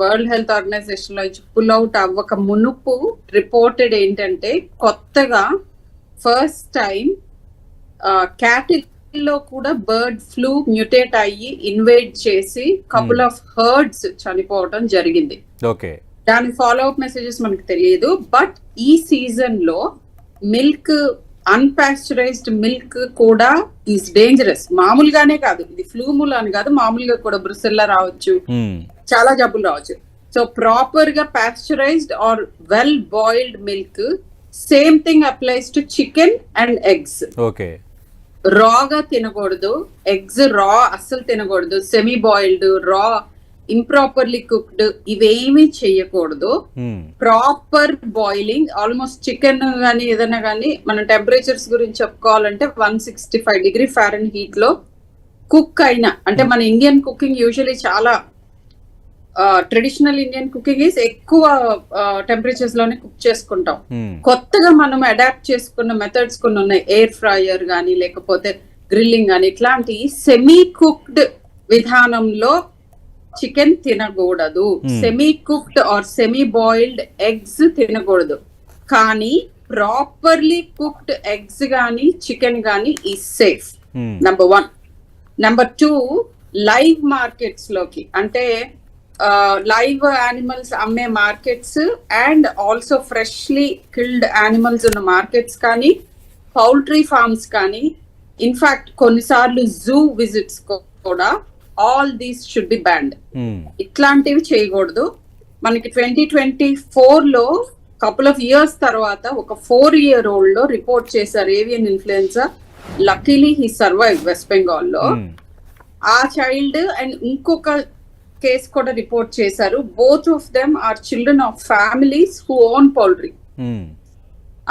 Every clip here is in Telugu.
వరల్డ్ హెల్త్ ఆర్గనైజేషన్ లో పుల్ అవుట్ అవ్వక మునుపు రిపోర్టెడ్ ఏంటంటే కొత్తగా ఫస్ట్ టైం క్యాటిల్ లో కూడా బర్డ్ ఫ్లూ మ్యూటేట్ అయ్యి ఇన్వేట్ చేసి కపుల్ ఆఫ్ హర్డ్స్ చనిపోవడం జరిగింది. ఓకే, దాని ఫాలో అప్ మెసేజెస్ మనకు తెలియదు. బట్ ఈ సీజన్ లో మిల్క్, అన్పాస్చరైజ్డ్ మిల్క్ కూడా ఈజ్ డేంజరస్. మామూలుగానే కాదు, ఇది ఫ్లూ మూలాని కాదు, మామూలుగా కూడా బ్రుసెల్లా రావచ్చు, చాలా జబ్బులు రావచ్చు. సో ప్రాపర్ గా pasteurised or well boiled milk, same thing applies to chicken and eggs. Okay, రాగా తినకూడదు, ఎగ్స్ రా అస్సలు తినకూడదు, semi boiled, raw, improperly cooked ఇవేమీ చెయ్యకూడదు. ప్రాపర్ బాయిలింగ్, ఆల్మోస్ట్ చికెన్ గానీ ఏదైనా కానీ మనం టెంపరేచర్స్ గురించి చెప్పుకోవాలంటే 165 డిగ్రీ ఫారెన్హీట్ లో కుక్ అయినా, అంటే మన ఇండియన్ కుకింగ్ యూజువలీ చాలా ట్రెడిషనల్ ఇండియన్ కుకింగ్ ఈస్ ఎక్కువ టెంపరేచర్స్ లోనే కుక్ చేసుకుంటాం. కొత్తగా మనం అడాప్ట్ చేసుకున్న మెథడ్స్ కొన్ని ఉన్నాయి, ఎయిర్ ఫ్రైయర్ గానీ లేకపోతే గ్రిల్లింగ్ గానీ, ఇట్లాంటి సెమీ కుక్డ్ విధానంలో చికెన్ తినకూడదు, semi cooked or semi boiled eggs తినకూడదు. కానీ ప్రాపర్లీ కుక్డ్ ఎగ్స్ గానీ చికెన్ గానీ is safe, number 1. Number 2, live markets లోకి, అంటే లైవ్ యానిమల్స్ అమ్మే markets and also freshly killed animals ఉన్న మార్కెట్స్ కానీ, పౌల్ట్రీ ఫార్మ్స్ కానీ, ఇన్ఫాక్ట్ కొన్నిసార్లు జూ విజిట్స్ కూడా, all these should be banned. ఇట్లాంటివి చేయకూడదు. మనకి 2024 లో కపుల్ ఆఫ్ ఇయర్స్ తర్వాత ఒక 4-year-old లో రిపోర్ట్ చేశారు avian influenza. Luckily he survive West Bengal లో. ఆ చైల్డ్ అండ్ ఇంకొక కేసు కూడా రిపోర్ట్ చేశారు. Both of them are children of families who own poultry.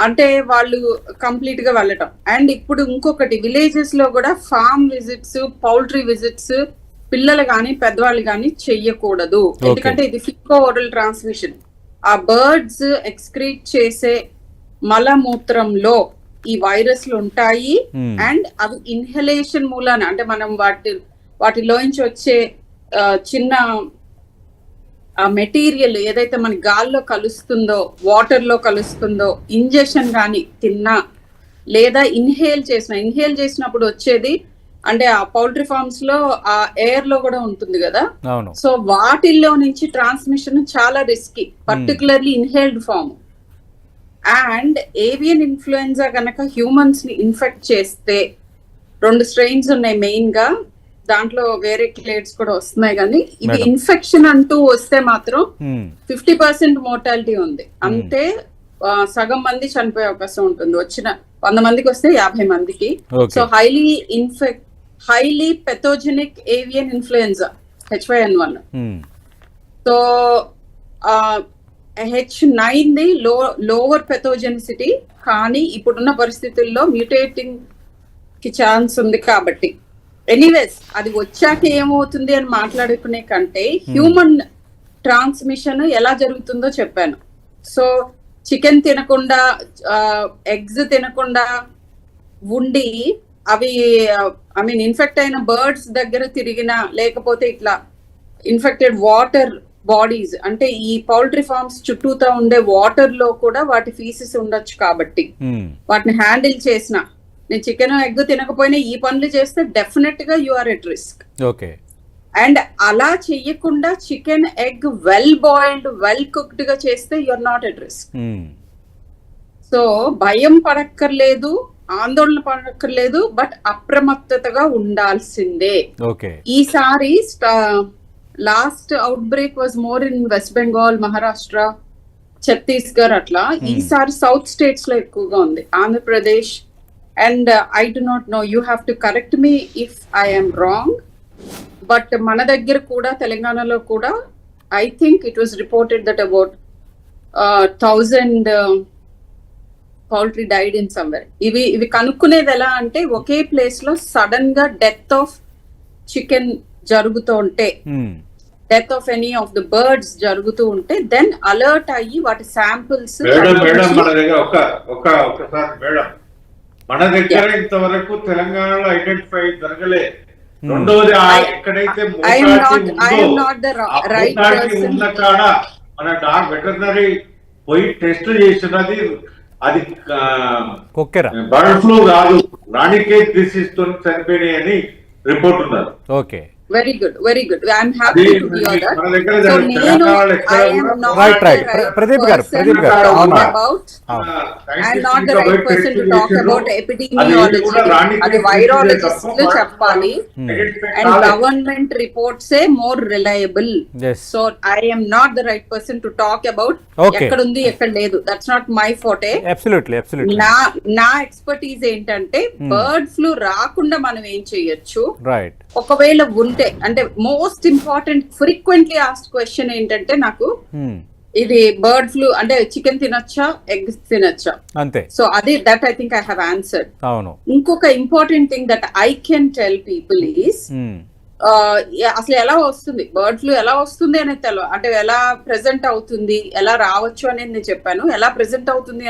అంటే వాళ్ళు కంప్లీట్ గా వెళ్ళటం. అండ్ ఇప్పుడు ఇంకొకటి, విలేజెస్ లో కూడా ఫార్మ్ విజిట్స్, పౌల్ట్రీ విజిట్స్ పిల్లలు గాని పెద్దవాళ్ళు గాని చెయ్యకూడదు. ఎందుకంటే ఇది ఫికో ఓరల్ ట్రాన్స్మిషన్. ఆ బర్డ్స్ ఎక్స్క్రీట్ చేసే మలమూత్రంలో ఈ వైరస్లు ఉంటాయి. అండ్ అవి ఇన్హలేషన్ మూలాన, అంటే మనం వాటిలోంచి వచ్చే చిన్న మెటీరియల్ ఏదైతే మన గాల్లో కలుస్తుందో, వాటర్ లో కలుస్తుందో, ఇంజెక్షన్ గాని తిన్నా లేదా ఇన్హేల్ చేసినప్పుడు వచ్చేది, అంటే ఆ పౌల్ట్రీ ఫార్మ్స్ లో ఆ ఎయిర్ లో కూడా ఉంటుంది కదా. సో వాటిల్లో నుంచి ట్రాన్స్మిషన్ చాలా risky, particularly inhaled form. And avian influenza కనుక హ్యూమన్స్ ని ఇన్ఫెక్ట్ చేస్తే, 2 స్ట్రెయిన్స్ ఉన్నాయి మెయిన్ గా, దాంట్లో వేరే క్లేడ్స్ కూడా వస్తున్నాయి. కానీ ఇది ఇన్ఫెక్షన్ అంటూ వస్తే మాత్రం 50% మోర్టాలిటీ ఉంది. అంటే సగం మంది చనిపోయే అవకాశం ఉంటుంది. వచ్చిన 100 మందికి వస్తే 50 మందికి. So highly pathogenic avian influenza H5N1. So H9 the lower pathogenicity, కానీ ఇప్పుడున్న పరిస్థితుల్లో మ్యూటేటింగ్ కి ఛాన్స్ ఉంది. కాబట్టి ఎనీవేస్ అది వచ్చాక ఏమవుతుంది అని మాట్లాడుకునే కంటే హ్యూమన్ ట్రాన్స్మిషన్ ఎలా జరుగుతుందో చెప్పాను. సో చికెన్ తినకుండా, ఎగ్స్ తినకుండా ఉండి అవి ఇన్ఫెక్ట్ అయిన బర్డ్స్ దగ్గర తిరిగినా, లేకపోతే ఇట్లా ఇన్ఫెక్టెడ్ వాటర్ బాడీస్, అంటే ఈ పౌల్ట్రీ ఫార్మ్స్ చుట్టూతా ఉండే వాటర్ లో కూడా వాటి ఫీసెస్ ఉండొచ్చు. కాబట్టి వాటిని హ్యాండిల్ చేసిన, నేను చికెన్ ఎగ్ తినకపోయినా ఈ పనులు చేస్తే డెఫినెట్ గా you are at risk. Okay. And అలా చెయ్యకుండా chicken egg well boiled, well cooked గా చేస్తే you are not at risk. So భయం పడక్కర్లేదు, ఆందోళన పడక్కర్లేదు, బట్ అప్రమత్తతగా ఉండాల్సిందే. ఈసారి last outbreak was more in West Bengal, Maharashtra, Chhattisgarh అట్లా. ఈసారి సౌత్ స్టేట్స్ లో ఎక్కువగా ఉంది, Andhra Pradesh. And I do not know, you have to correct me if I am wrong, but మన దగ్గర కూడా తెలంగాణలో కూడా I think it was reported that about 1000 poultry died in somewhere. ఇవి కనుక్కునేది ఎలా అంటే, ఒకే ప్లేస్ లో సడన్ గా డెత్ ఆఫ్ చికెన్ జరుగుతూ ఉంటే, death of any of the birds జరుగుతూ ఉంటే, దెన్ అలర్ట్ అయ్యి వాటి శాంపిల్స్. మన దగ్గర ఇంతవరకు తెలంగాణలో ఐడెంటిఫై జరగలే. రెండవది ఎక్కడైతే I am mortality not the ఉందో ఆ right మోటాలిటీ person. ఉన్న కాడ మన వెటర్నరీ పోయి టెస్ట్ చేసినది అది కొక్కెర. బర్డ్ ఫ్లూ కాదు, రాణికేట్ డిసీజ్ తో చనిపోయినాయి అని రిపోర్ట్ ఉన్నారు. Okay, very good, very good. I'm happy to hear that. మన దగ్గర సో నేను I am not Right, the right. right Pradeep గారు, person ప్రదీప్ to గారు, talk అవును. about. I'm not the right person to talk about epidemiology. అది వైరాలజిస్టులు చెప్పాలి. And government reports say more reliable. Yes. So I am not the right person to talk about Okay. ఎక్కడ ఉంది ఎక్కడ లేదు. That's not my forte. Absolutely, absolutely. నా ఎక్స్పర్టీజ్ ఏంటంటే బర్డ్ ఫ్లూ రాకుండా మనం ఏం చేయొచ్చు, రైట్. ఒకవేళ ఉంటే అంటే most important frequently asked question ఏంటంటే నాకు ఇది బర్డ్ ఫ్లూ అంటే చికెన్ తినొచ్చా, ఎగ్స్ తినొచ్చా, అంతే. సో అది that I think I have answered. అవును. ఇంకొక important thing that I can tell people is అసలు ఎలా వస్తుంది బర్డ్ ఫ్లూ, ఎలా వస్తుంది అనేది తెలియదు. అంటే ఎలా ప్రెజెంట్ అవుతుంది, ఎలా రావచ్చు అనేది నేను చెప్పాను. ఎలా ప్రెజెంట్ అవుతుంది